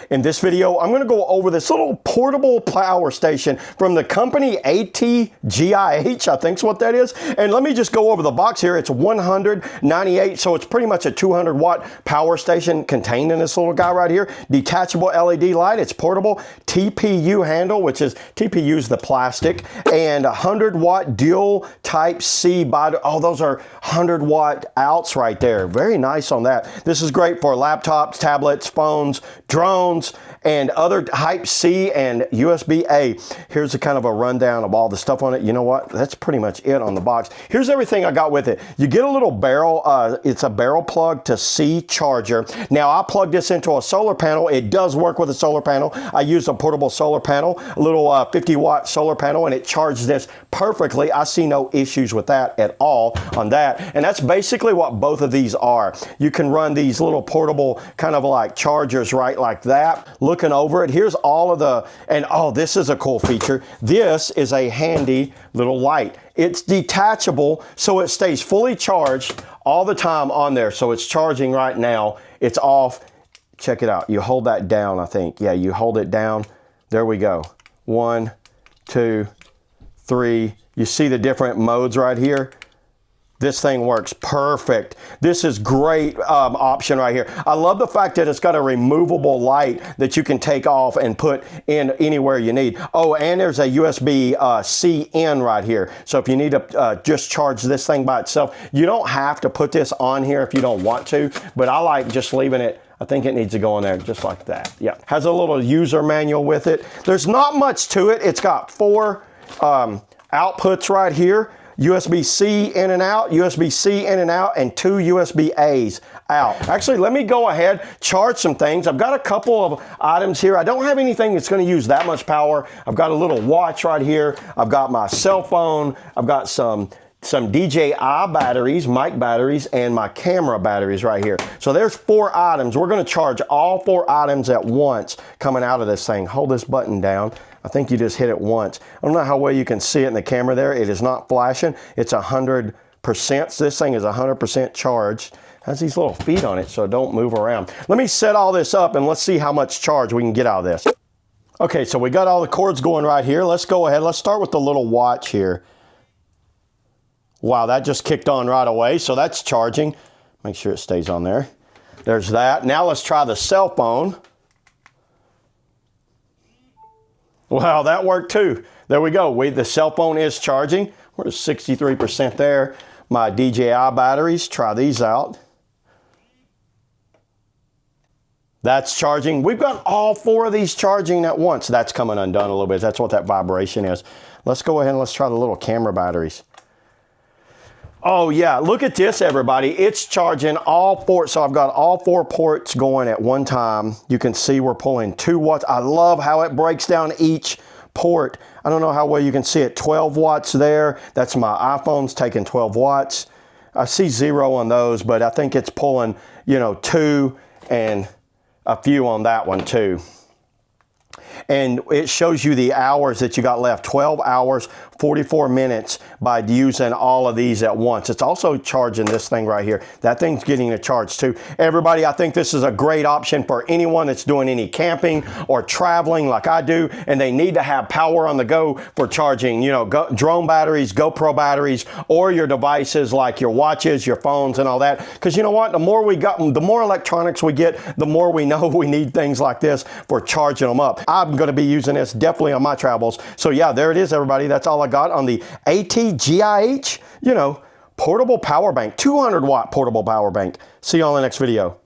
In this video, I'm going to go over this little portable power station from the company ATGIH, I think's what that is. And let me just go over the box here. It's 198, so it's pretty much a 200 watt power station contained in this little guy right here. Detachable LED light, it's portable. TPU handle, which is, TPU's the plastic, and 100 watt dual type C battery. Oh, those are 100 watt outs right there. Very nice on that. This is great for laptops, tablets, phones, drones, and other type C and USB-A. Here's a kind of a rundown of all the stuff on it. You know what? That's pretty much it on the box. Here's everything I got with it. You get a little barrel, it's a barrel plug to C charger. Now I plugged this into a solar panel. It does work with a solar panel. I used a portable solar panel, a little 50 watt solar panel, and it charged this perfectly. I see no issues with that at all on that. And that's basically what both of these are. You can run these little portable kind of like chargers right like that. Looking over it, here's all of the, and oh, this is a cool feature. This is a handy little light. It's detachable, so it stays fully charged all the time on there. So it's charging right now. It's off. Check it out. You hold that down, I think. Yeah, you hold it down. There we go. 1, 2, 3. You see the different modes right here? This thing works perfect. This is great option right here. I love the fact that it's got a removable light that you can take off and put in anywhere you need. Oh, and there's a USB-C in right here. So if you need to just charge this thing by itself, you don't have to put this on here if you don't want to, but I like just leaving it. I think it needs to go in there just like that. Yeah, has a little user manual with it. There's not much to it. It's got 4 outputs right here. USB-C in and out, USB-C in and out, and 2 USB-A's out. Actually, let me go ahead, charge some things. I've got a couple of items here. I don't have anything that's going to use that much power. I've got a little watch right here. I've got my cell phone. I've got some DJI batteries, mic batteries, and my camera batteries right here. So there's 4 items. We're going to charge all 4 items at once coming out of this thing. Hold this button down. I think you just hit it once. I don't know how well you can see it in the camera there. It is not flashing. It's 100%. So this thing is 100% charged. It has these little feet on it, so don't move around. Let me set all this up and let's see how much charge we can get out of this. Okay, so we got all the cords going right here. Let's go ahead. Let's start with the little watch here. Wow, that just kicked on right away. So that's charging. Make sure it stays on there. There's that. Now let's try the cell phone. Wow, that worked too. There we go. The cell phone is charging. We're at 63% there. My DJI batteries, try these out. That's charging. We've got all 4 of these charging at once. That's coming undone a little bit. That's what that vibration is. Let's go ahead and let's try the little camera batteries. Oh yeah, look at this, everybody. It's charging all 4. So I've got all 4 ports going at one time. You can see we're pulling 2 watts. I love how it breaks down each port. I don't know how well you can see it. 12 watts there. That's my iPhone's taking 12 watts. I see 0 on those, but I think it's pulling, you know, 2 and a few on that one too. And it shows you the hours that you got left, 12 hours, 44 minutes by using all of these at once. It's also charging this thing right here. That thing's getting a charge too. Everybody, I think this is a great option for anyone that's doing any camping or traveling like I do, and they need to have power on the go for charging, you know, drone batteries, GoPro batteries, or your devices like your watches, your phones, and all that. Because you know what? The more we got, the more electronics we get, the more we know we need things like this for charging them up. I'm going to be using this definitely on my travels. So yeah, there it is, everybody. That's all I got on the ATGIH, you know, portable power bank, 200 watt portable power bank. See you on the next video.